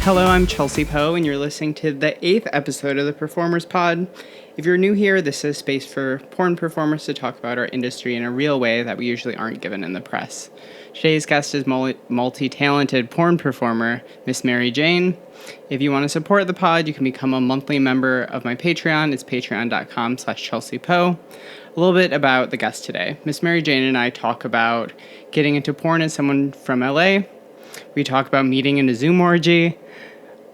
Hello, I'm Chelsea Poe, and you're listening to the 8th episode of the Performers Pod. If you're new here, this is a space for porn performers to talk about our industry in a real way that we usually aren't given in the press. Today's guest is multi-talented porn performer, Miss Mary Jane. If you want to support the pod, you can become a monthly member of my Patreon. It's patreon.com/Chelsea Poe. A little bit about the guest today. Miss Mary Jane and I talk about getting into porn as someone from LA. We talk about meeting in a Zoom orgy.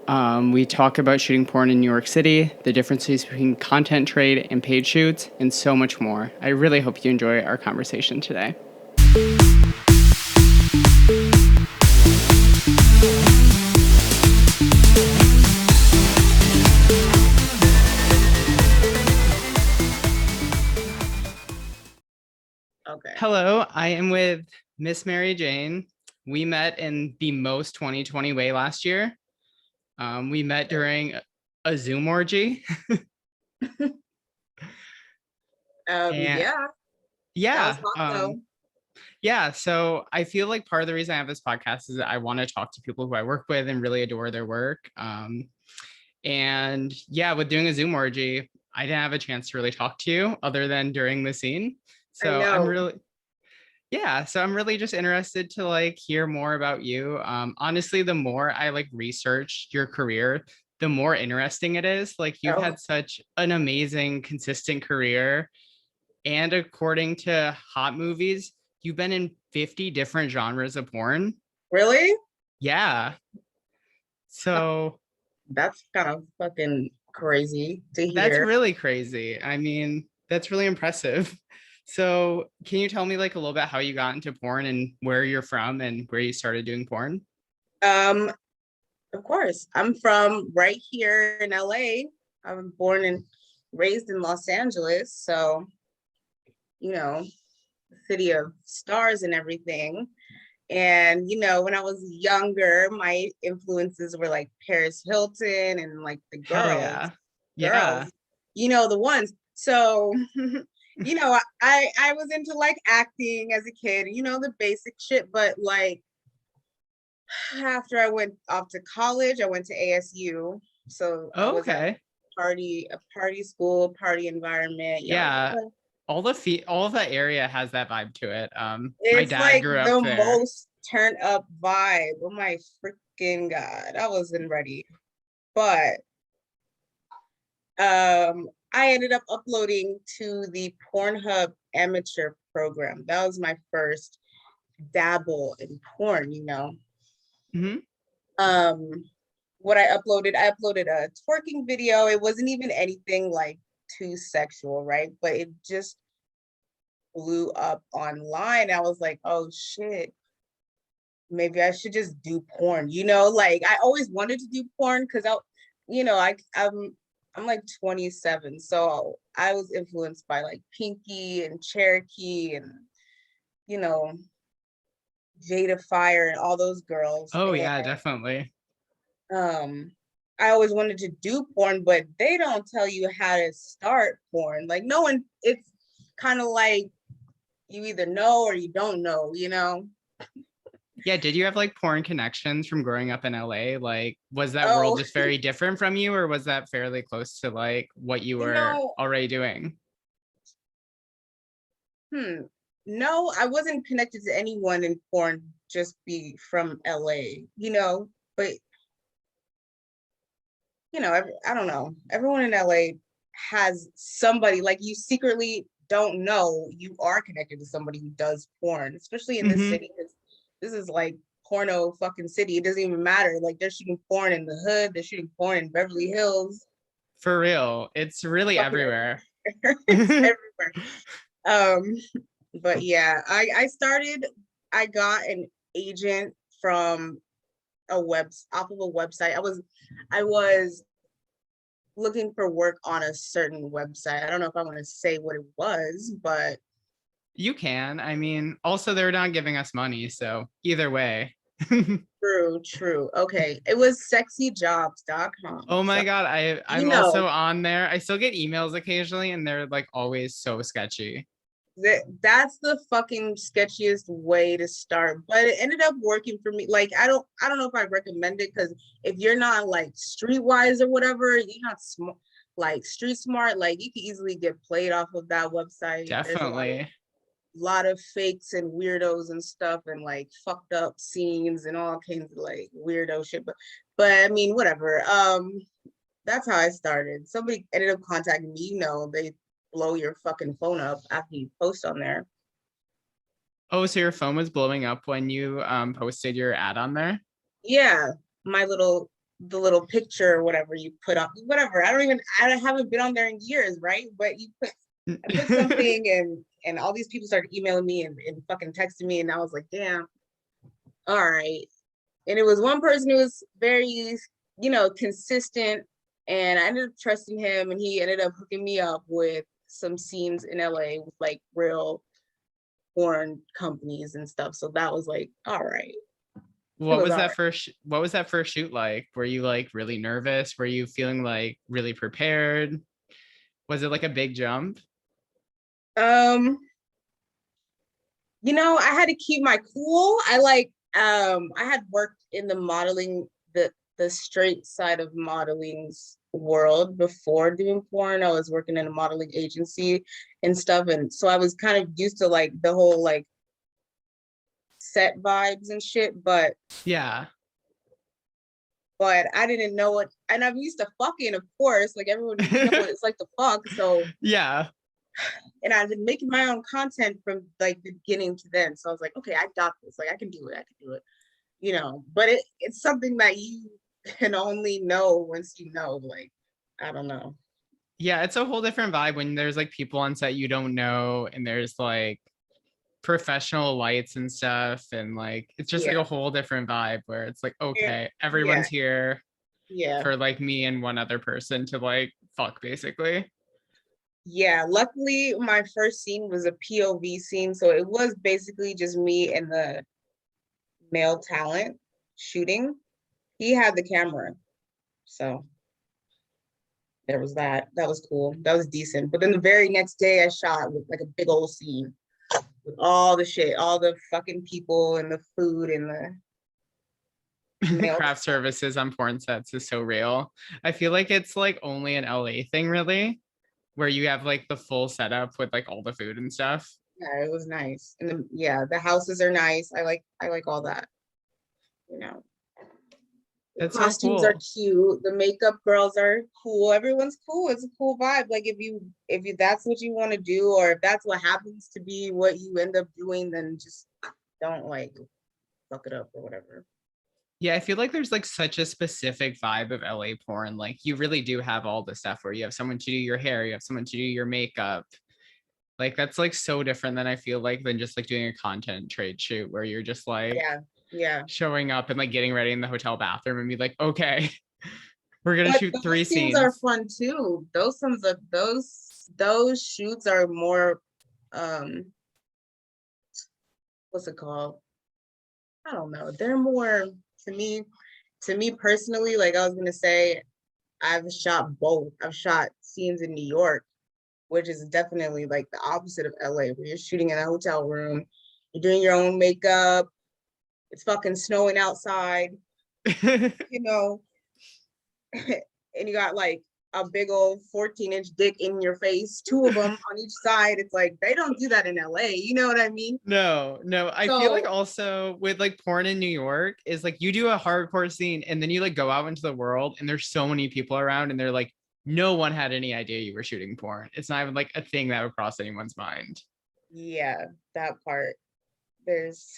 We talk about shooting porn in New York City, the differences between content trade and paid shoots, and so much more. I really hope you enjoy our conversation today. Okay. Hello, I am with Miss Mary Jane. We met in the most 2020 way last year. We met during a Zoom orgy. Yeah. Yeah. That was hot though. Yeah. So I feel like part of the reason I have this podcast is that I want to talk to people who I work with and really adore their work. And yeah, with doing a Zoom orgy, I didn't have a chance to really talk to you other than during the scene. So I'm really just interested to like hear more about you. Honestly, the more I like research your career, the more interesting it is. Like you've had such an amazing, consistent career. And according to Hot Movies, you've been in 50 different genres of porn. Really? Yeah. So that's kind of fucking crazy to hear. That's really crazy. I mean, that's really impressive. So can you tell me like a little bit how you got into porn and where you're from and where you started doing porn? Of course. I'm from right here in LA. I was born and raised in Los Angeles. So, the city of stars and everything. And, when I was younger, my influences were like Paris Hilton and like the girls. Hell yeah. The ones. So, I was into like acting as a kid, the basic shit. But like after I went off to college, I went to ASU. So I was at a party school, party environment. Yeah. All of the area has that vibe to it. It's my dad like grew up the there. most turned up vibe. Oh my freaking God. I wasn't ready. But I ended up uploading to the Pornhub amateur program. That was my first dabble in porn, Mm-hmm. What I uploaded a twerking video. It wasn't even anything like too sexual, right? But it just blew up online. I was like, oh shit, maybe I should just do porn. Like I always wanted to do porn because I'm like 27, so I was influenced by like Pinky and Cherokee and Jada Fire and all those girls. Oh yeah, definitely. I always wanted to do porn, but they don't tell you how to start porn. Like no one, it's kind of like you either know or you don't know, Yeah, did you have like porn connections from growing up in LA? Like, was that world just very different from you, or was that fairly close to like what you were already doing? No, I wasn't connected to anyone in porn, just be from LA, but I don't know. Everyone in LA has somebody like you secretly don't know you are connected to somebody who does porn, especially in this city. This is like porno fucking city. It doesn't even matter. Like they're shooting porn in the hood. They're shooting porn in Beverly Hills. For real. It's really everywhere. It's everywhere. But yeah, I got an agent from off of a website. I was looking for work on a certain website. I don't know if I want to say what it was, but you can. I mean, also they're not giving us money, so either way. True. Okay. It was sexyjobs.com. Oh my God. I'm also on there. I still get emails occasionally and they're like always so sketchy. That's the fucking sketchiest way to start, but it ended up working for me. Like I don't know if I recommend it, because if you're not like streetwise or whatever, you're not like street smart, like you can easily get played off of that website. There's a Definitely. lot of fakes and weirdos and stuff, and like fucked up scenes and all kinds of like weirdo shit. But I mean, whatever. That's how I started. Somebody ended up contacting me. They blow your fucking phone up after you post on there. Oh, so your phone was blowing up when you posted your ad on there? Yeah, the little picture or whatever you put on, whatever. I haven't been on there in years, right? But I put something, and all these people started emailing me and fucking texting me, and I was like, damn, all right. And it was one person who was very, consistent, and I ended up trusting him, and he ended up hooking me up with some scenes in LA with like real porn companies and stuff. So that was like, all right. It was all right. What was that first shoot like? Were you like really nervous? Were you feeling like really prepared? Was it like a big jump? Um, I had to keep my cool. I had worked in the modeling, the straight side of modeling's world before doing porn. I was working in a modeling agency and stuff, and so I was kind of used to like the whole like set vibes and shit, Yeah. but I didn't know it. And I'm used to fucking, of course, like everyone, what it's like to fuck. So, Yeah. and I've been making my own content from like the beginning to then. So I was like, okay, I got this. Like I can do it. I can do it. But it's something that you can only know once you know. Like, I don't know. Yeah, it's a whole different vibe when there's like people on set you don't know and there's like professional lights and stuff, and like it's just like Yeah. a whole different vibe where it's like, Yeah. okay, Yeah. everyone's here Yeah. for like me and one other person to like fuck basically. Yeah. Luckily, my first scene was a POV scene. So it was basically just me and the male talent shooting. He had the camera. So there was that. That was cool. That was decent. But then the very next day I shot with like a big old scene with all the shit, all the fucking people and the food and the male. Craft services on porn sets is so real. I feel like it's like only an LA thing really, where you have like the full setup with like all the food and stuff. Yeah, it was nice. And the houses are nice. I like all that, you know. The That's so costumes are cool. cute. The makeup girls are cool. Everyone's cool. It's a cool vibe. Like if you that's what you want to do, or if that's what happens to be what you end up doing, then just don't like fuck it up or whatever. Yeah, I feel like there's like such a specific vibe of LA porn. Like you really do have all the stuff where you have someone to do your hair, you have someone to do your makeup. Like that's like so different than I feel like than just like doing a content trade shoot where you're just like Yeah, yeah. showing up and like getting ready in the hotel bathroom and be like, okay, we're gonna But shoot three those scenes are scenes. fun too. Those shoots are more um what's it called? I don't know. They're more to me personally, like I was gonna say, I've shot both. I've shot scenes in New York, which is definitely like the opposite of LA, where you're shooting in a hotel room, you're doing your own makeup, it's fucking snowing outside, you know, and you got like a big old 14-inch dick in your face, two of them on each side. It's like they don't do that in LA, you know what I mean? No, no. I feel like So also with like porn in New York is like you do a hardcore scene and then you like go out into the world and there's so many people around and they're like, no one had any idea you were shooting porn. It's not even like a thing that would cross anyone's mind. yeah, that part. There's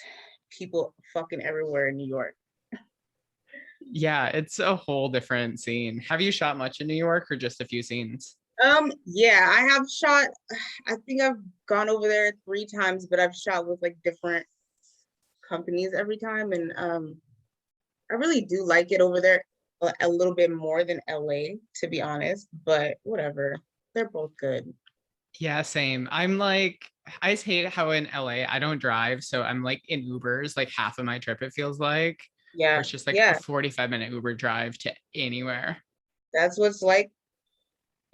people fucking everywhere in New York. Yeah, it's a whole different scene. Have you shot much in New York or just a few scenes? Yeah, I have shot. I think I've gone over there 3 times, but I've shot with like different companies every time, and I really do like it over there a little bit more than LA, to be honest. But whatever, they're both good. Yeah, same. I'm like, I just hate how in LA I don't drive. So I'm like in Ubers, like half of my trip, it feels like, where Yeah, it's just like a yeah, 45-minute Uber drive to anywhere. that's what's like.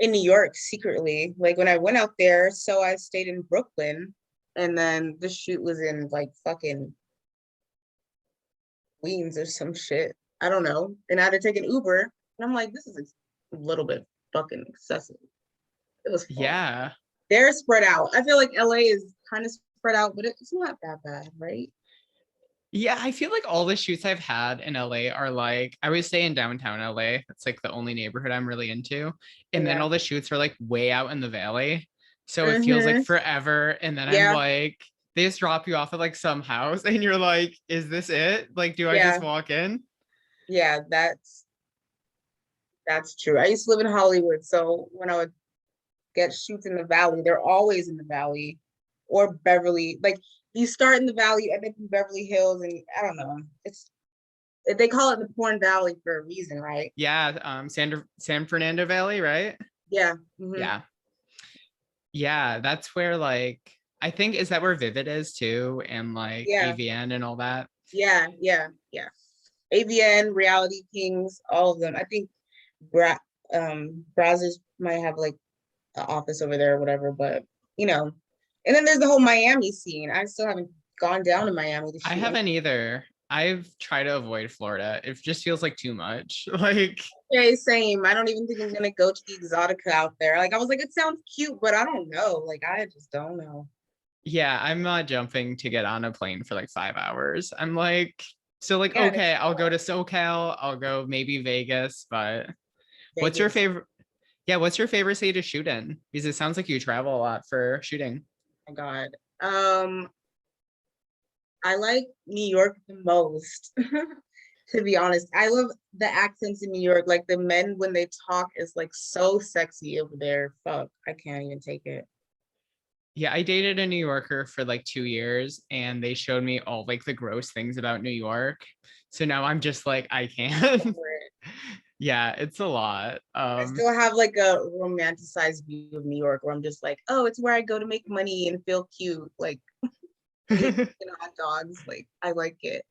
in New York secretly. Like when I went out there, so I stayed in Brooklyn, and then the shoot was in like fucking Queens or some shit. I don't know. And I had to take an Uber, and I'm like, this is a little bit fucking excessive. It was far. Yeah. They're spread out. I feel like LA is kind of spread out, but it's not that bad, right? Yeah, I feel like all the shoots I've had in LA are like, I always stay in downtown LA. That's like the only neighborhood I'm really into. And then Yeah. all the shoots are like way out in the valley. So it feels like Mm-hmm. forever. And then I'm Yeah. like, they just drop you off at like some house and you're like, is this it? Like, do I just Yeah. walk in? Yeah. That's true. I used to live in Hollywood, so when I would get shoots in the valley, they're always in the valley or Beverly. Like you start in the valley, you end up in Beverly Hills, and I don't know. It's they call it the Porn Valley for a reason, right? Yeah, San Fernando Valley, right? Yeah. Hmm. Yeah. Yeah, that's where like I think is that where Vivid is too, and like Yeah. AVN and all that. Yeah. Yeah. Yeah. AVN, Reality Kings, all of them. I think Brazzers might have like an office over there or whatever, but you know. And then there's the whole Miami scene. I still haven't gone down to Miami to I shoot. haven't either. I've tried to avoid Florida. It just feels like too much. Like, Okay, same. I don't even think I'm gonna go to the Exotica out there. Like I was like, it sounds cute, but I don't know. Like I just don't know. yeah, I'm not jumping to get on a plane for like 5 hours. I'm like, so like, Yeah, and okay, it's I'll go to SoCal, I'll go maybe Vegas, but what's your Vegas. favorite? Yeah, what's your favorite city to shoot in? Because it sounds like you travel a lot for shooting. Oh my God. I like New York the most, to be honest. I love the accents in New York. Like the men when they talk is like so sexy over there. Fuck, I can't even take it. Yeah, I dated a New Yorker for like 2 years and they showed me all like the gross things about New York. So now I'm just like, I can't. Over it. Yeah, it's a lot. I still have like a romanticized view of New York where I'm just like, oh, it's where I go to make money and feel cute. Like eating hot dogs. Like I like it.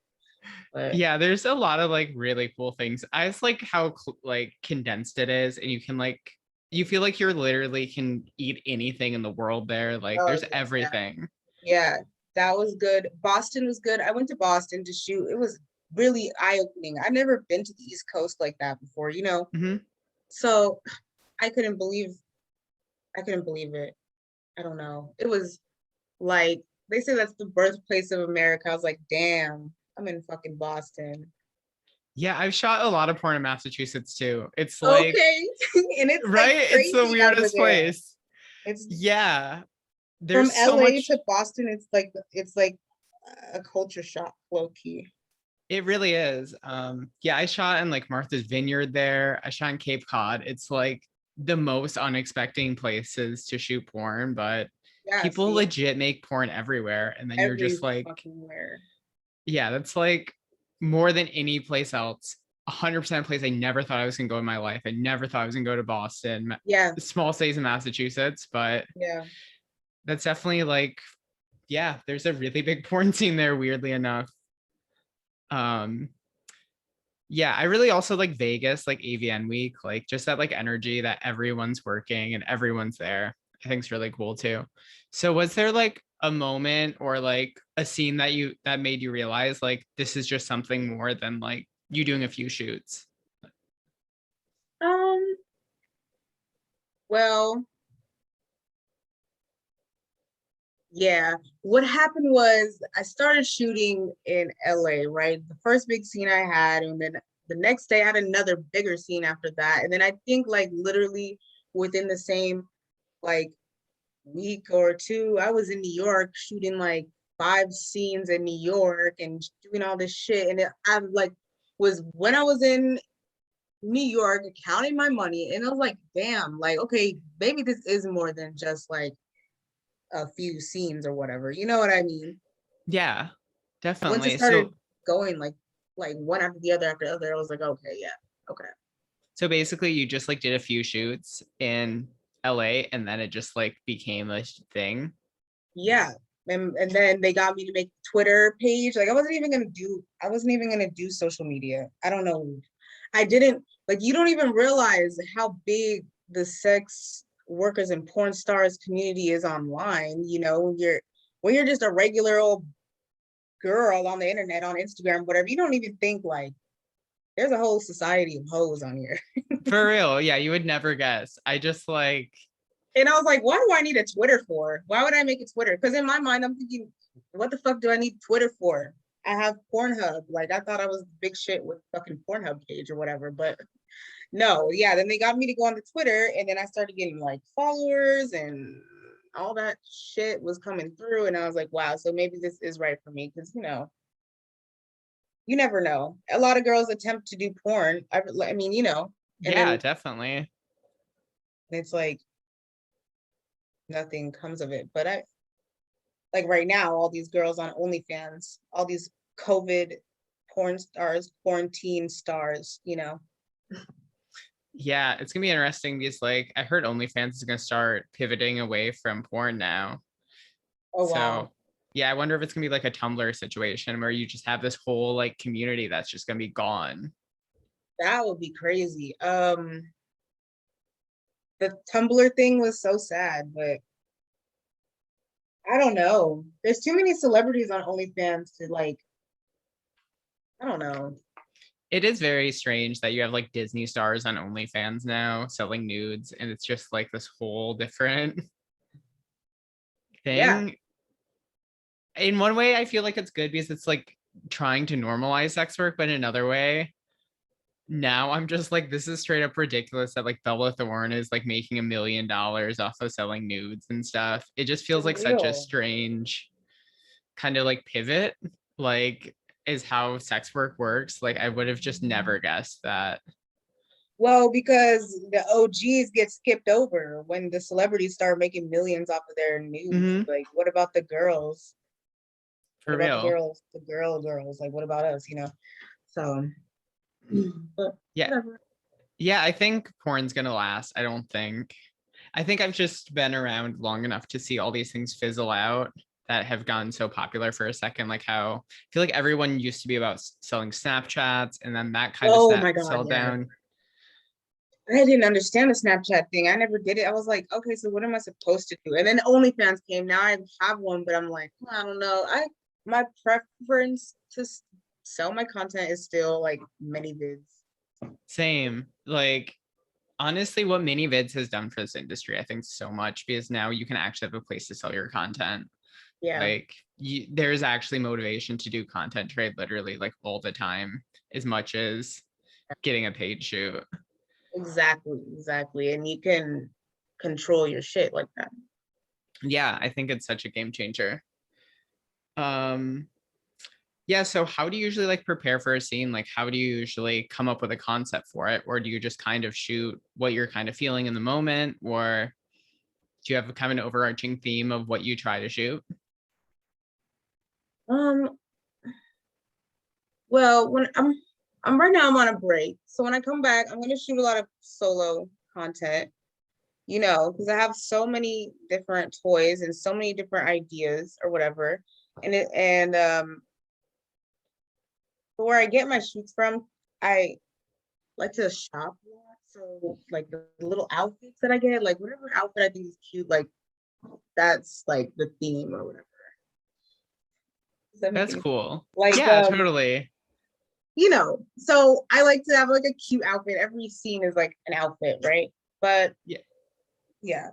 But Yeah, there's a lot of like really cool things. I just like how like condensed it is, and you can like you feel like you're literally can eat anything in the world there. Like oh there's yeah, everything. yeah, that was good. Boston was good. I went to Boston to shoot. It was really eye-opening. I've never been to the East Coast like that before, you know. Hmm. So I couldn't believe I couldn't believe it. I don't know. It was like they say that's the birthplace of America. I was like, damn, I'm in fucking Boston. Yeah, I've shot a lot of porn in Massachusetts too. It's like, Okay. And it's like right? It's the crazy over weirdest there. place. It's Yeah, from there's so LA much. to Boston, it's like a culture shock, low key. It really is. Yeah, I shot in like Martha's Vineyard there. I shot in Cape Cod. It's like the most unexpected places to shoot porn, but Yeah, people see, legit make porn everywhere. And then you're every just like, fucking where. yeah, that's like more than any place else. 100% place I never thought I was gonna go in my life. I never thought I was gonna go to Boston, Yeah, small states in Massachusetts, but yeah. that's definitely like, yeah, there's a really big porn scene there, weirdly enough. Um, yeah, I really also like Vegas, like AVN week, like just that like energy that everyone's working and everyone's there. I think it's really cool too. So was there like a moment or like a scene that made you realize like this is just something more than like you doing a few shoots? Um, well, yeah. What happened was I started shooting in LA, right? The first big scene I had, and then the next day I had another bigger scene after that. And then I think like literally within the same like week or two, I was in New York shooting like 5 scenes in New York and doing all this shit. And I like was when I was in New York counting my money, and I was like, damn, like okay, maybe this is more than just like a few scenes or whatever. You know what I mean? Yeah, Once it definitely. started So going like one after the other, I was like, okay, yeah, okay. so basically you just like did a few shoots in LA and then it just like became a thing. Yeah. And then they got me to make a Twitter page. Like I wasn't even gonna do social media. I don't know. I didn't like you don't even realize how big the sex workers and porn stars community is online. You know, when you're just a regular old girl on the internet, on Instagram, whatever, you don't even think like there's a whole society of hoes on here. For real. Yeah, you would never guess. I just like, And I was like, why do I need a Twitter for? Why would I make a Twitter? Because in my mind, I'm thinking, what the fuck do I need Twitter for? I have Pornhub. Like I thought I was big shit with fucking Pornhub page or whatever. But no, yeah. Then they got me to go on the Twitter, and then I started getting like followers and all that shit was coming through. And I was like, wow, so maybe this is right for me. Because you never know. A lot of girls attempt to do porn. I mean, and yeah, then definitely. it's like nothing comes of it. But I like right now, all these girls on OnlyFans, all these COVID porn stars, quarantine stars. Yeah, it's gonna be interesting because like I heard OnlyFans is gonna start pivoting away from porn now. Oh So wow, yeah, I wonder if it's gonna be like a Tumblr situation where you just have this whole like community that's just gonna be gone. that would be crazy. The Tumblr thing was so sad, but I don't know. There's too many celebrities on OnlyFans to like, I don't know. It is very strange that you have like Disney stars on OnlyFans now selling nudes, and it's just like this whole different Yeah. thing. In one way, I feel like it's good because it's like trying to normalize sex work, but in another way, now I'm just like, this is straight up ridiculous that like Bella Thorne is like making $1 million off of selling nudes and stuff. It just feels For like such a real. strange kind of like pivot, like is how sex work works. Like I would have just never guessed that. Well, because the OGs get skipped over when the celebrities start making millions off of their news. Hmm. Like, what about the girls? What For about the real. girls? The girls? Like, what about us? So, but Yeah. whatever. Yeah, I think porn's gonna last. I think I've just been around long enough to see all these things fizzle out that have gotten so popular for a second. Like how I feel like everyone used to be about selling Snapchats, and then that kind of Oh my God, settled yeah. down. I didn't understand the Snapchat thing. I never did it. I was like, okay, so what am I supposed to do? And then OnlyFans came. Now I have one, but I'm like, I don't know. My preference to sell my content is still like mini vids. Same. Like honestly, what mini vids has done for this industry, I think so much because now you can actually have a place to sell your content. Yeah, Like there's actually motivation to do content trade literally like all the time, as much as getting a paid shoot. exactly. And you can control your shit like that. Yeah, I think it's such a game changer. Um, yeah, so how do you usually like prepare for a scene? Like how do you usually come up with a concept for it? Or do you just kind of shoot what you're kind of feeling in the moment? Or do you have kind of an overarching theme of what you try to shoot? Um, well, when I'm right now I'm on a break. So when I come back, I'm gonna shoot a lot of solo content. Because I have so many different toys and so many different ideas or whatever. And where I get my shoots from, I like to shop a lot. So like the little outfits that I get, like whatever outfit I think is cute, like that's like the theme or whatever. Does that make That's any cool. like Yeah, totally. so I like to have like a cute outfit. Every scene is like an outfit, right? But Yeah. yeah.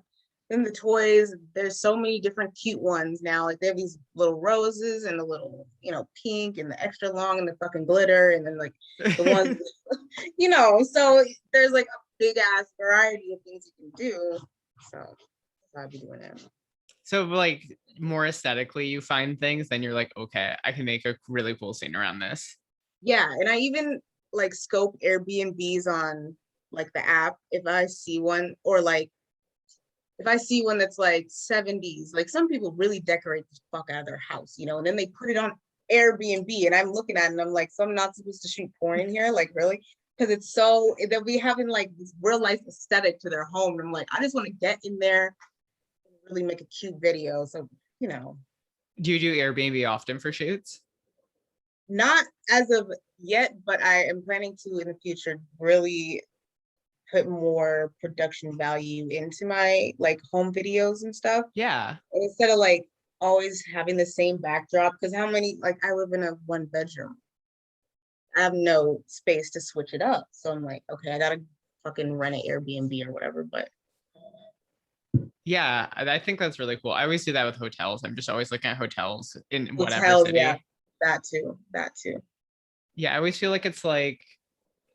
Then the toys, there's so many different cute ones now. Like they have these little roses and the little, pink and the extra long and the fucking glitter, and then like the ones, so there's like a big ass variety of things you can do. So I'll be doing it. So like more aesthetically you find things, then you're like, okay, I can make a really cool scene around this. Yeah, and I even like scope Airbnbs on like the app if I see one, or like if I see one that's like 70s, like some people really decorate the fuck out of their house, and then they put it on Airbnb, and I'm looking at it and I'm like, so I'm not supposed to shoot porn in here? Like, really? Because they'll be having like this real life aesthetic to their home. And I'm like, I just want to get in there and really make a cute video. So, Do you do Airbnb often for shoots? not as of yet, but I am planning to in the future really put more production value into my like home videos and stuff. Yeah. And instead of like always having the same backdrop, because how many, like I live in a one bedroom. I have no space to switch it up. So I'm like, okay, I gotta fucking rent an Airbnb or whatever. But Yeah, I think that's really cool. I always do that with hotels. I'm just always looking at hotels in whatever hotels, yeah, city. that too. That too. Yeah, I always feel like it's like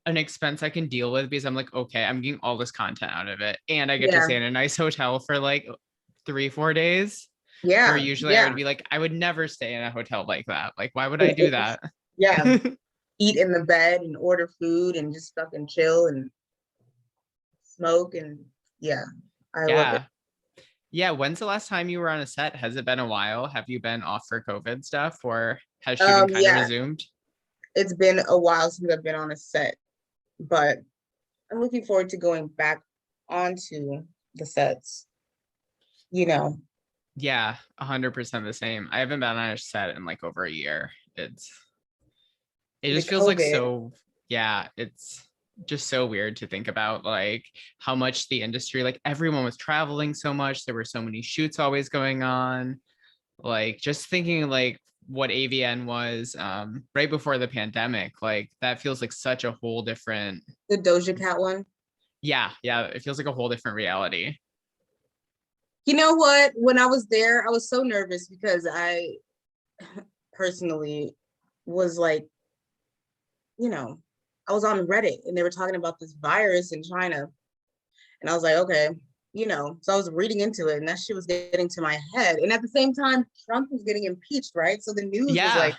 an expense I can deal with because I'm like, okay, I'm getting all this content out of it. And I get to Yeah. stay in a nice hotel for like 3, 4 days. Where Yeah. usually I Yeah. would be like, I would never stay in a hotel like that. Like, why would I do that? Yeah. Eat in the bed and order food and just fucking chill and smoke and yeah, I love it. Yeah. Yeah. When's the last time you were on a set? Has it been a while? Have you been off for COVID stuff or has shooting kind of Yeah, resumed? it's been a while since I've been on a set, but I'm looking forward to going back onto the sets, you know, Yeah, 100% the same. I haven't been on a set in like over a year. It the just feels like COVID. so, yeah, it's just so weird to think about like how much the industry, like everyone was traveling so much. There were so many shoots always going on. Like just thinking like what AVN was right before the pandemic, like that feels like such a whole different, The Doja Cat one. yeah, it feels like a whole different reality. You know what? When I was there, I was so nervous because I personally was like, you know, I was on Reddit and they were talking about this virus in China. And I was like, okay, so I was reading into it and that shit was getting to my head. And at the same time, Trump was getting impeached, right? So Yeah,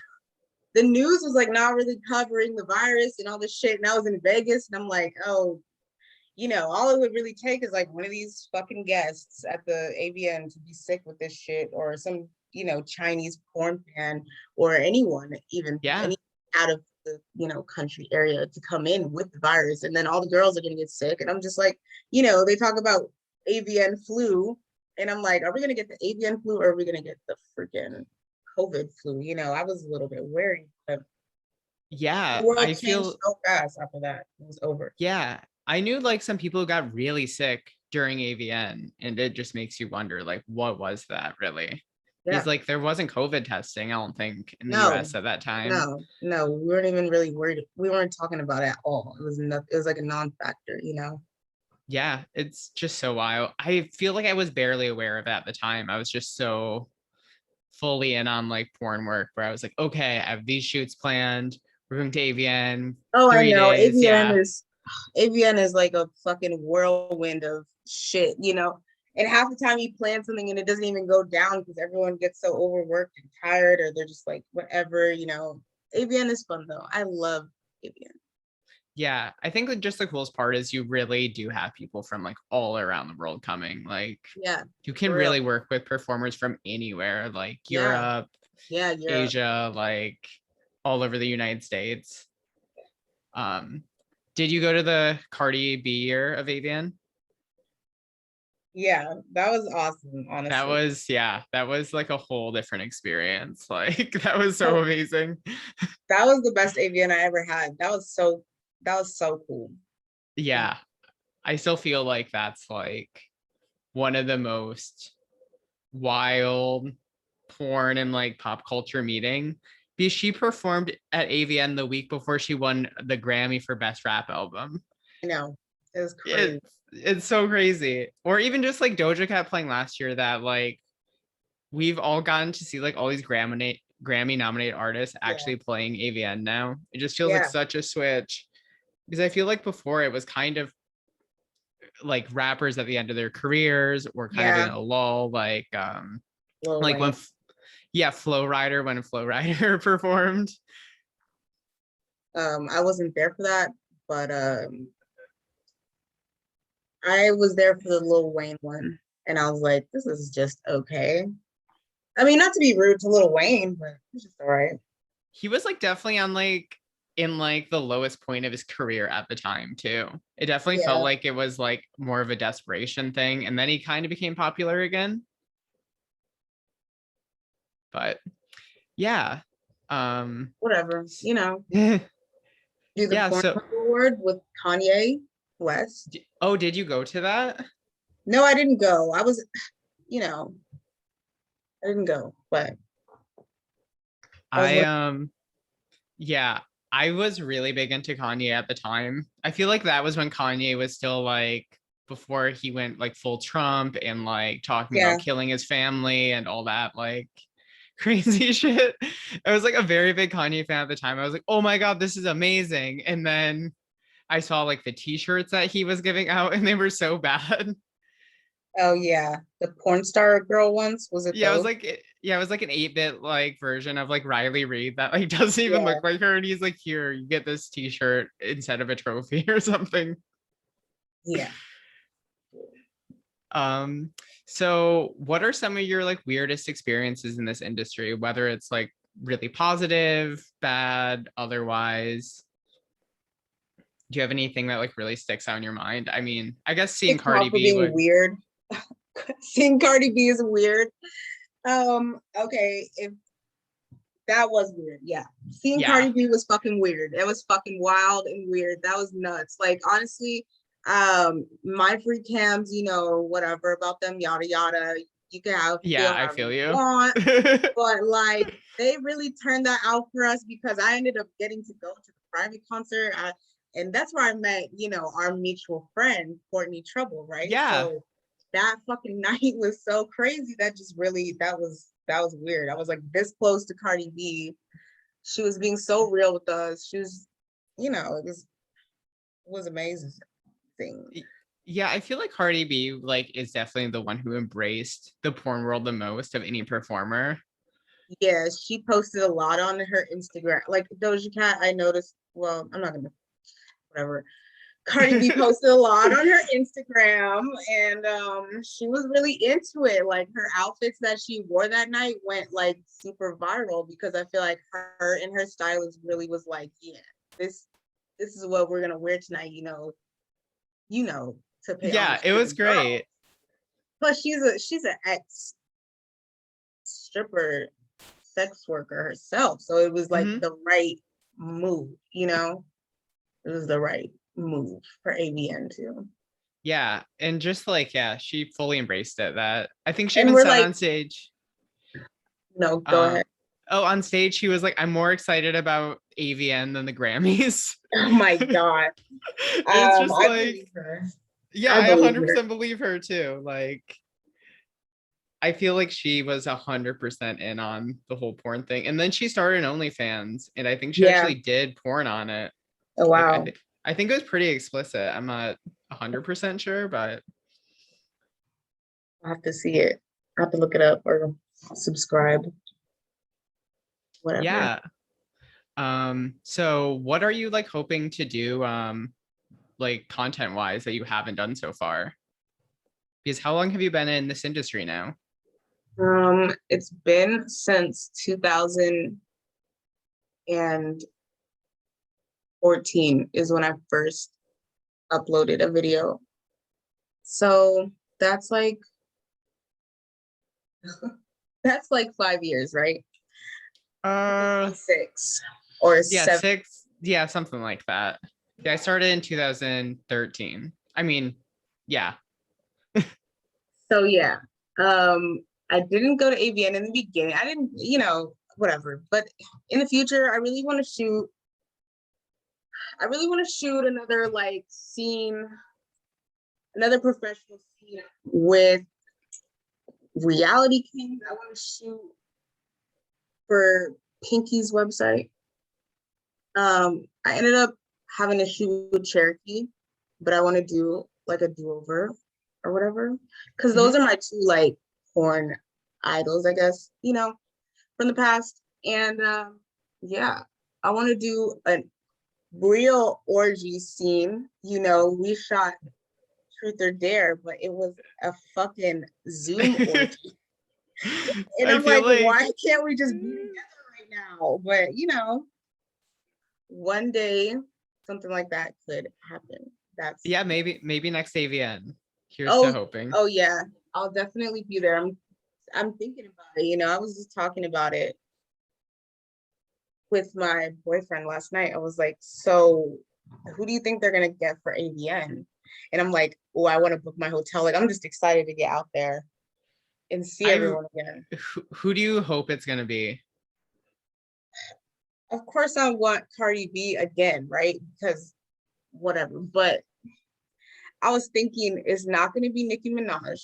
the news was like not really covering the virus and all this shit. And I was in Vegas and I'm like, oh, all it would really take is like one of these fucking guests at the AVN to be sick with this shit or some, Chinese porn fan or anyone, even yeah, any out of the, country area to come in with the virus. And then all the girls are going to get sick. And I'm just like, they talk about AVN flu. And I'm like, are we going to get the AVN flu or are we going to get the freaking COVID flu? I was a little bit wary, but the yeah. world I changed feel, so fast after that. It was over. yeah, I knew like some people who got really sick during AVN, and it just makes you wonder, like, what was that really? Because Yeah. like there wasn't COVID testing, I don't think, in the No, US at that time. no, we weren't even really worried. We weren't talking about it at all. It was like a non-factor. Yeah, it's just so wild. I feel like I was barely aware of it at the time. I was just so fully in on like porn work where I was like, okay, I have these shoots planned. We're going to AVN Oh, I three know. days. Yeah. AVN is like a fucking whirlwind of shit. And half the time you plan something and it doesn't even go down because everyone gets so overworked and tired or they're just like whatever. AVN is fun though. I love AVN. Yeah, I think that just the coolest part is you really do have people from like all around the world coming. Like Yeah, you can for real. really work with performers from anywhere, like Yeah, Europe, yeah, Europe. Asia, like all over the United States. Um, did you go to the Cardi B year of AVN? Yeah, that was awesome, That honestly. was, yeah, that was like a whole different experience. Like that was so amazing. That was the best AVN I ever had. That was so cool. Yeah, I still feel like that's like one of the most wild porn and like pop culture meeting because she performed at AVN the week before she won the Grammy for Best Rap Album. I know. It was crazy. It's so crazy. Or even just like Doja Cat playing last year that like we've all gotten to see like all these Grammy nominated artists Yeah. actually playing AVN now. It just feels like Yeah. such a switch because I feel like before it was kind of like rappers at the end of their careers or kind of in Yeah. a lull Lil like when Wayne. yeah, Flow Rider when Flow Rider performed. I wasn't there for that, but I was there for the Lil Wayne one. And I was like, this is just okay. I mean, not to be rude to Lil Wayne, but it's just all right. He was like definitely on like in like the lowest point of his career at the time too. It definitely felt Yeah. like it was like more of a desperation thing and then he kind of became popular again. But yeah. Whatever. Do the Yeah, Porn so Award with Kanye. West. Oh, did you go to that? No, I didn't go. I was, you know, I didn't go, but I was I looking. Yeah, I was really big into Kanye at the time. I feel like that was when Kanye was still like before he went like full Trump and like talking about Yeah. killing his family and all that like crazy shit. I was like a very big Kanye fan at the time. I was like, "Oh my God, this is amazing." And then I saw like the t-shirts that he was giving out and they were so bad. Oh yeah. The porn star girl ones, was it Yeah, those? it was like an 8-bit like version of like Riley Reid that like doesn't even Yeah. look like her. And he's like, here, you get this t-shirt instead of a trophy or something. Yeah. Um, so what are some of your like weirdest experiences in this industry, whether it's like really positive, bad, otherwise? Do you have anything that like really sticks out in your mind? I mean, I guess seeing It's Cardi called for B being would, weird. Seeing Cardi B is weird. Okay, if that was weird, yeah. Seeing yeah, Cardi B was fucking weird. It was fucking wild and weird. That was nuts. Like honestly, my free cams, whatever about them, yada yada. You can have yeah, feel I however feel you you. want, but like they really turned that out for us because I ended up getting to go to the private concert. And that's where I met, our mutual friend, Courtney Trouble, right? Yeah, So that fucking night was so crazy. That just really that was weird. I was like this close to Cardi B. She was being so real with us. She was, it was amazing thing. yeah, I feel like Cardi B like is definitely the one who embraced the porn world the most of any performer. Yeah, she posted a lot on her Instagram. Like Doja Cat, I noticed. Well, I'm not gonna whatever. Cardi B posted a lot on her Instagram, and she was really into it. Like her outfits that she wore that night went like super viral because I feel like her and her stylist really was like, yeah, this this is what we're gonna wear tonight. To pay Yeah, homage it to the was girl. great. Plus, she's an ex stripper, sex worker herself, so it was like Hmm. the right move. It was the right move for AVN too. Yeah, and just like yeah, she fully embraced it. That I think she And even we're said like, on stage. no, go Um, ahead. oh, on stage she was like, "I'm more excited about AVN than the Grammys." Oh my God. It's just I like, believe her. yeah, I I believe her. 100% believe her too. Like, I feel like she was 100% in on the whole porn thing, and then she started an OnlyFans, and I think she Yeah. actually did porn on it. Oh, Like, wow. I think it was pretty explicit. I'm not 100% sure, but I'll have to see it. I have to look it up or subscribe, whatever. yeah. So what are you like hoping to do, like content wise that you haven't done so far? Because how long have you been in this industry now? It's been since 2014 is when I first uploaded a video. So that's like that's like 5 years, right? Uh, 6 or yeah, 7. 6, yeah, something like that. Yeah, I started in 2013. I mean, yeah. So yeah, I didn't go to AVN in the beginning. I didn't, whatever. But in the future, I really want to shoot. I really want to shoot another like scene, another professional scene with Reality Kings. I want to shoot for Pinky's website. I ended up having to shoot with Cherokee, but I want to do like a do-over or whatever. Because those Hmm. are my two like porn idols, I guess, from the past. And yeah, I want to do a real orgy scene. We shot Truth or Dare, but it was a fucking Zoom orgy. And I I'm feel like, like why can't we just be together right now? But one day something like that could happen. That's yeah, maybe next AVN. Here's to oh hoping. oh yeah, I'll definitely be there. I'm thinking about it. I was just talking about it with my boyfriend last night. I was like, so who do you think they're gonna get for AVN? And I'm like, oh, I want to book my hotel. Like, I'm just excited to get out there and see I everyone again. who do you hope it's gonna be? Of course, I want Cardi B again, right? Because whatever. But I was thinking it's not going to be Nicki Minaj.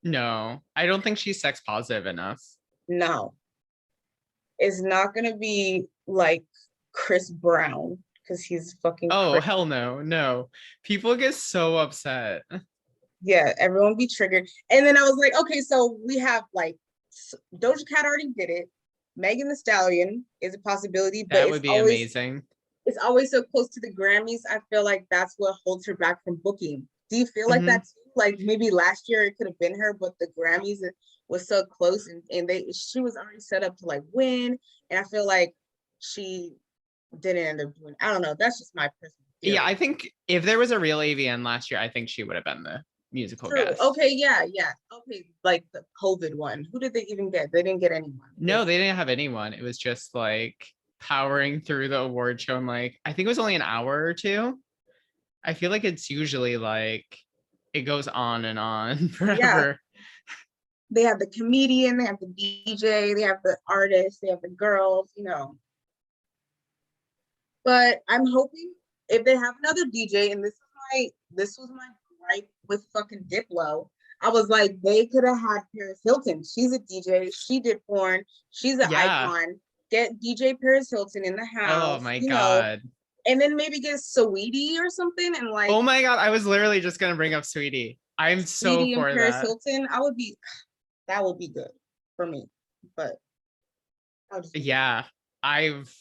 No, I don't think she's sex positive enough. No, it's not going to be like Chris Brown because he's fucking Oh, Chris. hell no, no. People get so upset. Yeah, everyone be triggered. And then I was like, okay, so we have like Doja Cat already did it. Megan the Stallion is a possibility, but That would be amazing. it's always so close to the Grammys. I feel like that's what holds her back from booking. Do you feel like Hmm. that too? Like maybe last year it could have been her, but the Grammys was so close and she was already set up to like win. And I feel like she didn't end up doing. I don't know. That's just my personal Yeah, theory. I think if there was a real AVN last year, I think she would have been the musical True. guest. Okay. Yeah. Yeah. Okay. Like the COVID one. Who did they even get? They didn't get anyone. No, they didn't have anyone. It was just like powering through the award show and like I think it was only an hour or two. I feel like it's usually like it goes on and on Yeah. forever. They have the comedian. They have the DJ. They have the artist. They have the girls. But I'm hoping if they have another DJ, and this was my gripe with fucking Diplo. I was like, they could have had Paris Hilton. She's a DJ. She did porn. She's an Yeah. icon. Get DJ Paris Hilton in the Oh house, my God. and then maybe get Saweetie or something, and like Oh my God. I was literally just gonna bring up Sweetie. I'm so Saweetie and for Paris that. Hilton. That would be good for me. But I'll just Yeah. I've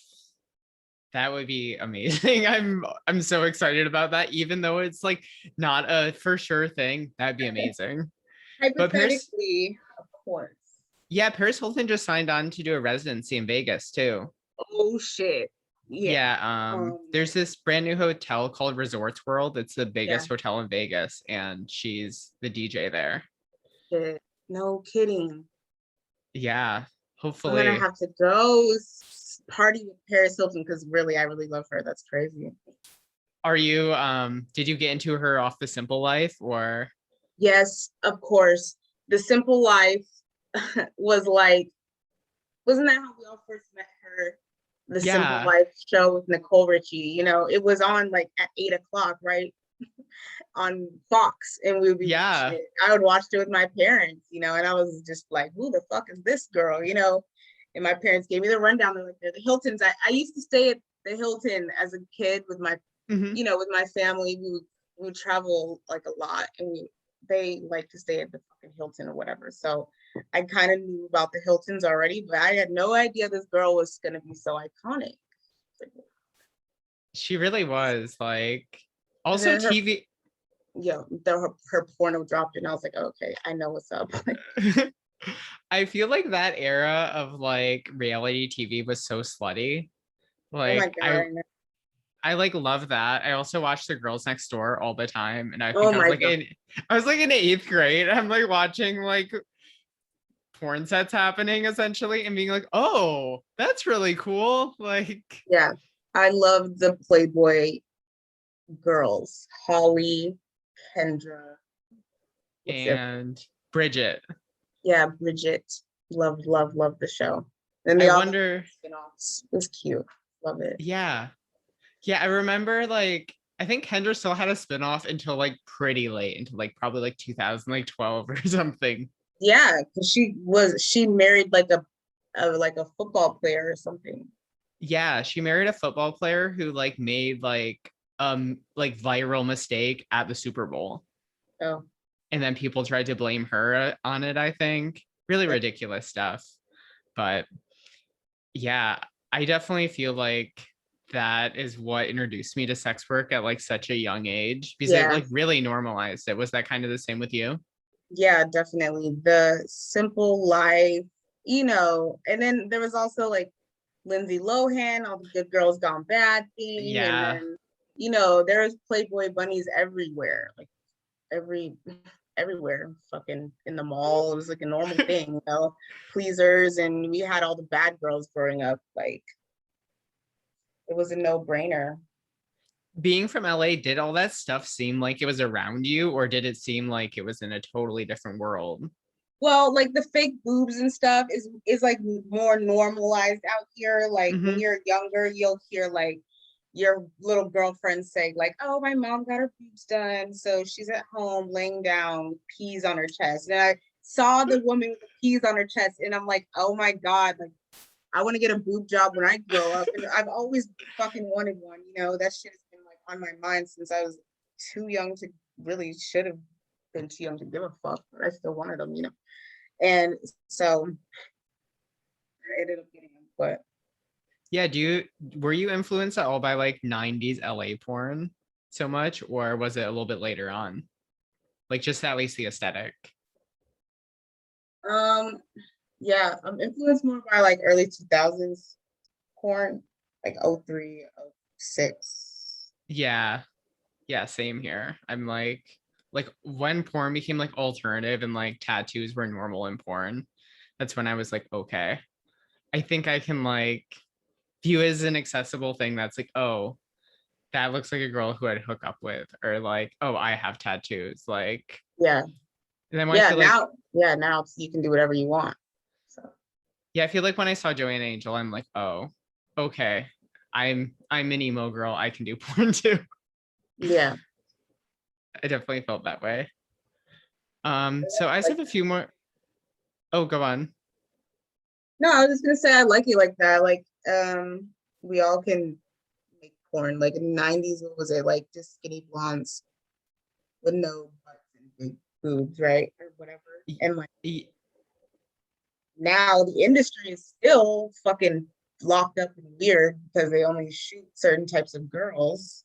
that would be amazing. I'm so excited about that, even though it's like not a for sure thing. That'd be amazing. But Paris, hypothetically, of course. yeah, Paris Hilton just signed on to do a residency in Vegas too. Oh shit. Yeah. Yeah, there's this brand new hotel called Resorts World. It's the Yeah. biggest hotel in Vegas, and she's the DJ there. Shit. No kidding. Yeah, I'm gonna hopefully. have to go party with Paris Hilton because I really love her. That's crazy. Are you did you get into her off The Simple Life or Yes, of course. The Simple Life was like, wasn't that how we all first met her? The Simple yeah, Life show with Nicole Richie. It was on like at 8 o'clock, right? On Fox, and we would be watching yeah. it. I would watch it with my parents, and I was just like, who the fuck is this girl? And my parents gave me the rundown. They're like, they're the Hiltons. I used to stay at the Hilton as a kid with my, Hmm. with my family. We would travel like a lot, and they like to stay at the fucking Hilton or whatever. So I kind of knew about the Hiltons already, but I had no idea this girl was gonna be so iconic. She really was like And also then TV. her porno dropped, and I was like, okay, I know what's up. I feel like that era of like reality TV was so slutty. Oh my Like god, I know. I like love that. I also watch The Girls Next Door all the time, and I Oh think my god. I was like in eighth grade. I'm like watching like porn sets happening essentially, and being like, oh, that's really cool. Like, Yeah. I love the Playboy girls. Holly, Kendra. What's the other? and Bridget. Yeah, Bridget. Love, love, love the show. And they I all had wonder. spin-offs. It was cute. Love it. Yeah, yeah. I remember like I think Kendra still had a spinoff until like pretty late, until like probably like 2012 or something. Yeah, because she married like a football player or something. Yeah, she married a football player who like made like viral mistake at the Super Bowl. Oh, And then people tried to blame her on it, I think. Really ridiculous stuff. But yeah, I definitely feel like that is what introduced me to sex work at like such a young age because it yeah. like really normalized it. Was that kind of the same with you? Yeah, definitely. The Simple Life, and then there was also like Lindsay Lohan, all the good girls gone bad thing, and Yeah. then there was Playboy bunnies everywhere, like every everywhere, fucking in the mall. It was like a normal thing, pleasers, and we had all the bad girls growing up. Like it was a no-brainer. being from LA, did all that stuff seem like it was around you, or did it seem like it was in a totally different world? Well, like the fake boobs and stuff is like more normalized out here. Like when Mm-hmm. you're younger, you'll hear like your little girlfriend say like, "Oh, my mom got her boobs done, so she's at home laying down, with peas on her chest." And I saw the woman with the peas on her chest, and I'm like, "Oh my god!" Like I want to get a boob job when I grow up, and I've always fucking wanted one. You know, that shit has been like on my mind since I was too young to really should have been too young to give a fuck, but I still wanted them. You know. And so I ended up getting them. But Yeah, were you influenced at all by like 90s LA porn so much, or was it a little bit later on? Like just at least the aesthetic. um yeah, I'm influenced more by like early 2000s porn, like 03, 06. Yeah, yeah, same here. I'm like when porn became like alternative and like tattoos were normal in porn, that's when I was like, okay, I think I can like view it as an accessible thing that's like, oh, that looks like a girl who I'd hook up with, or like, oh, I have tattoos. Like, Yeah. and then when I Yeah, feel like, now you can do whatever you want. So yeah, I feel like when I saw Joanne Angel, I'm like, oh, okay, I'm an emo girl. I can do porn too. yeah. I definitely felt that way. So I just Like have a few more. Oh, go on. no, I was just gonna say I like it like that. Like we all can make porn. Like in the 90s, what was it? Like just skinny blondes with no butts and big boobs, right? Or whatever. Y- And like y- now the industry is still fucking locked up and weird because they only shoot certain types of girls.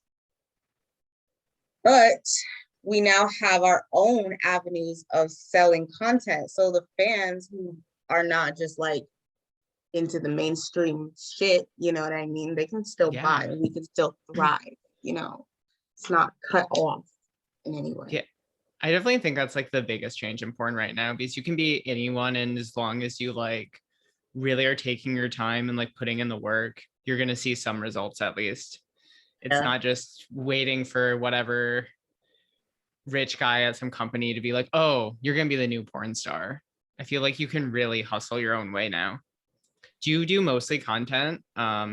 But we now have our own avenues of selling content. So the fans who are not just like into the mainstream shit, you know what I mean? They can still buy Yeah. and we can still thrive, you know. It's not cut off in any way. Yeah. I definitely think that's like the biggest change in porn right now because you can be anyone, and as long as you like really are taking your time and like putting in the work, you're gonna see some results at least. It's Yeah. not just waiting for whatever rich guy at some company to be like, oh, you're gonna be the new porn star. I feel like you can really hustle your own way now. Do you do mostly content,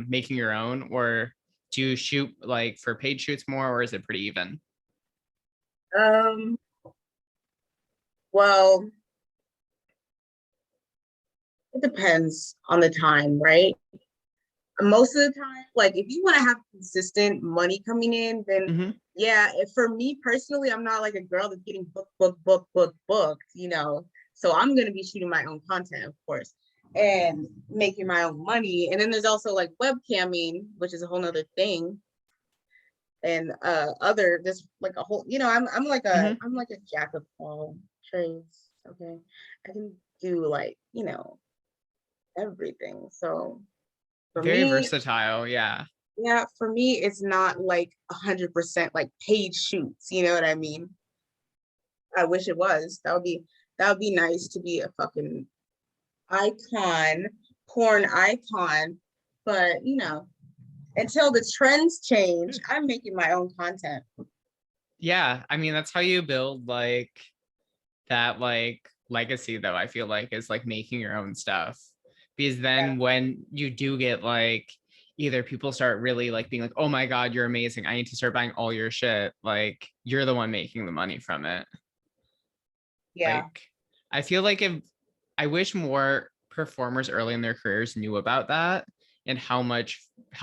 making your own, or do you shoot like for paid shoots more, or is it pretty even? Um, well, it depends on the time, right? Most of the time, like if you want to have consistent money coming in, then Mm-hmm. yeah, if, for me personally, I'm not like a girl that's getting booked, you know. So I'm gonna be shooting my own content, of course, and making my own money. And then there's also like webcamming, which is a whole nother thing. And other just like a whole, you know, Mm-hmm. I'm like a jack of all trades. Okay. I can do like, you know, everything. So for Very me, versatile. Yeah. yeah, for me, it's not like 100% like paid shoots. You know what I mean? I wish it was. That would be nice to be a fucking icon, porn icon. But you know, until the trends change, I'm making my own content. Yeah. I mean, that's how you build like that like legacy though, I feel like is like making your own stuff. Because Yeah, then when you do get like either people start really like being like, oh my God, you're amazing. I need to start buying all your shit. Like you're the one making the money from it. yeah, Like I feel like if I wish more performers early in their careers knew about that and how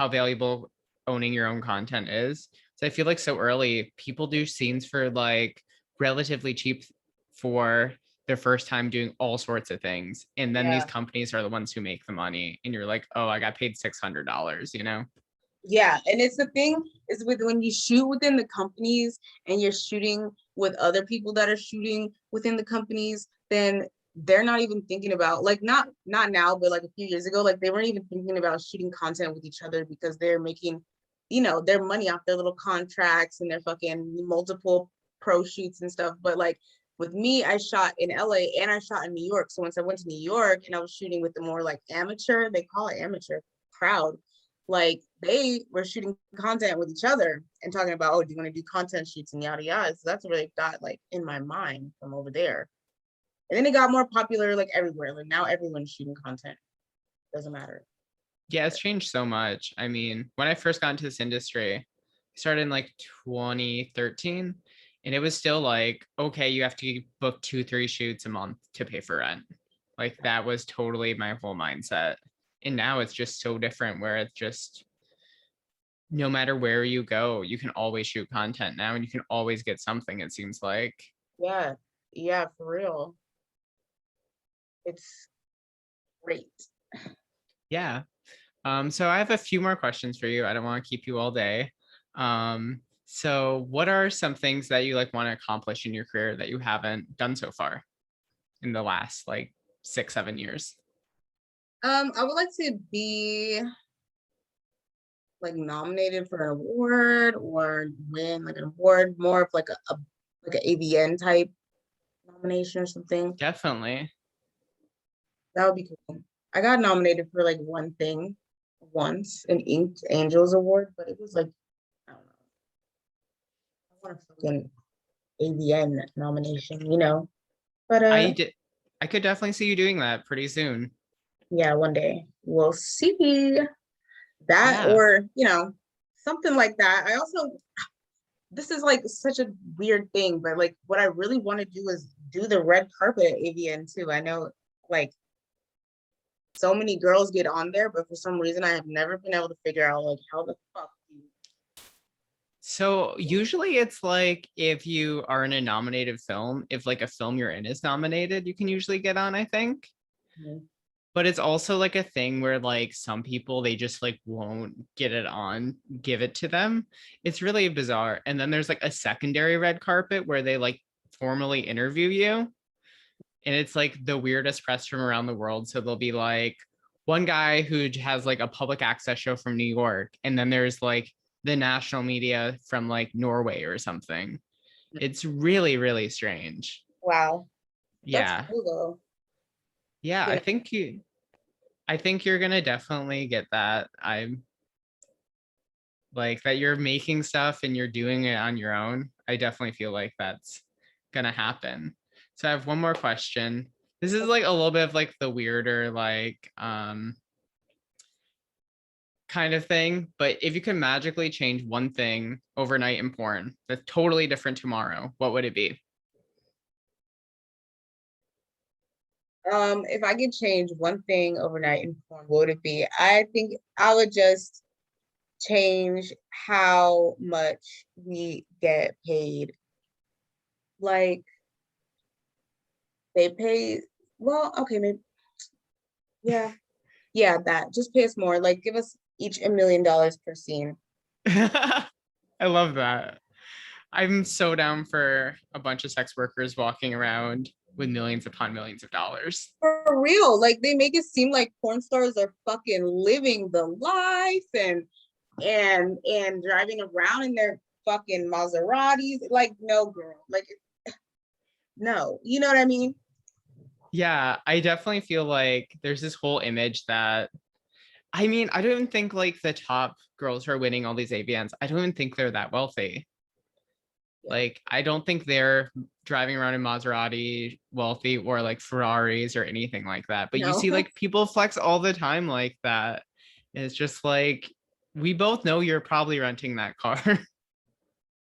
valuable owning your own content is. So I feel like so early people do scenes for like relatively cheap for their first time doing all sorts of things. And then these yeah. companies are the ones who make the money. And you're like, oh, I got paid $600, you know? Yeah, and it's the thing is with when you shoot within the companies and you're shooting with other people that are shooting within the companies, then they're not even thinking about like not now, but like a few years ago, like they weren't even thinking about shooting content with each other because they're making, you know, their money off their little contracts and their fucking multiple pro shoots and stuff. But like with me, I shot in LA and I shot in New York. So once I went to New York and I was shooting with the more like amateur, they call it amateur crowd, like they were shooting content with each other and talking about, oh, do you want to do content shoots and yada yada. So that's what it got like in my mind from over there. And then it got more popular like everywhere. Like now everyone's shooting content. Doesn't matter. Yeah, it's changed so much. I mean, when I first got into this industry, I started in like 2013, and it was still like, okay, you have to book 2, 3 shoots a month to pay for rent. Like that was totally my whole mindset. And now it's just so different where it's just no matter where you go, you can always shoot content now and you can always get something, it seems like. Yeah. Yeah, for real. It's great. Yeah. So I have a few more questions for you. I don't want to keep you all day. So what are some things that you like want to accomplish in your career that you haven't done so far in the last like 6, 7 years? I would like to be like nominated for an award or win like an award, more of like a like an AVN type nomination or something. Definitely. That would be cool. I got nominated for like one thing once, an Inked Angels Award, but it was like, I don't know. I want a fucking AVN nomination, you know? But I could definitely see you doing that pretty soon. yeah, one day we'll see that Yeah. or, you know, something like that. I also, this is like such a weird thing, but like what I really want to do is do the red carpet at AVN too. I know like so many girls get on there, but for some reason I have never been able to figure out like how the fuck do you. So usually it's like if you are in a nominated film, if like a film you're in is nominated, you can usually get on, I think. Mhm. But it's also like a thing where like some people they just like won't get it on, give it to them. It's really bizarre. And then there's like a secondary red carpet where they like formally interview you. And it's like the weirdest press from around the world. So there'll be like one guy who has like a public access show from New York, and then there's like the national media from like Norway or something. It's really, really strange. Wow, that's Yeah. cool though. Yeah, You know, I think you're gonna definitely get that. I'm like that you're making stuff and you're doing it on your own. I definitely feel like that's gonna happen. So I have one more question. This is like a little bit of like the weirder like kind of thing, but if you could magically change one thing overnight in porn that's totally different tomorrow, what would it be? if I could change one thing overnight in porn, what would it be? I think I would just change how much we get paid. Like they pay, well, okay, maybe, yeah, yeah, that. Just pay us more. Like give us each $1 million per scene. I love that. I'm so down for a bunch of sex workers walking around with millions upon millions of dollars. For real, like they make it seem like porn stars are fucking living the life and driving around in their fucking Maseratis. Like, no, girl. Like, no. You know what I mean? Yeah, I definitely feel like there's this whole image that I mean, I don't even think like the top girls who are winning all these AVNs, I don't even think they're that wealthy. Yeah. Like, I don't think they're driving around in Maserati wealthy or like Ferraris or anything like that. But you No. see like people flex all the time like that. And it's just like we both know you're probably renting that car.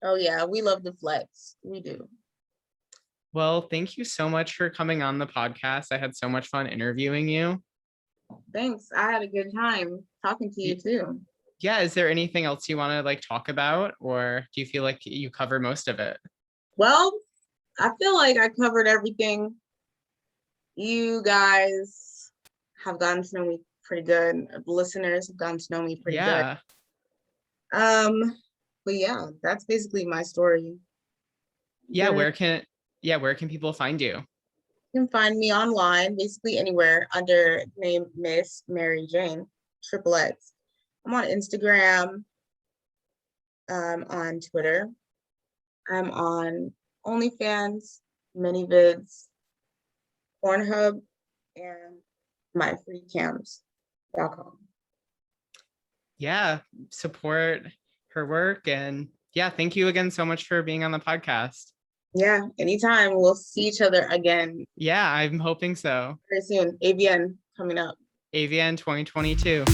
Oh yeah, we love the flex. We do. Well, thank you so much for coming on the podcast. I had so much fun interviewing you. Thanks. I had a good time talking to you too. Yeah, is there anything else you want to like talk about, or do you feel like you cover most of it? Well, I feel like I covered everything. You guys have gotten to know me pretty good. Listeners have gotten to know me pretty good. Yeah. Um, but yeah, that's basically my story. Yeah, You where can people find you? can find me online, basically anywhere under name Miss Mary Jane, triple X. I'm on Instagram, on Twitter. I'm on OnlyFans, ManyVids, Pornhub, and myfreecams.com. support her work. And thank you again so much for being on the podcast. Yeah, anytime. We'll see each other again. Yeah, I'm hoping so. Very soon. AVN coming up. AVN 2022.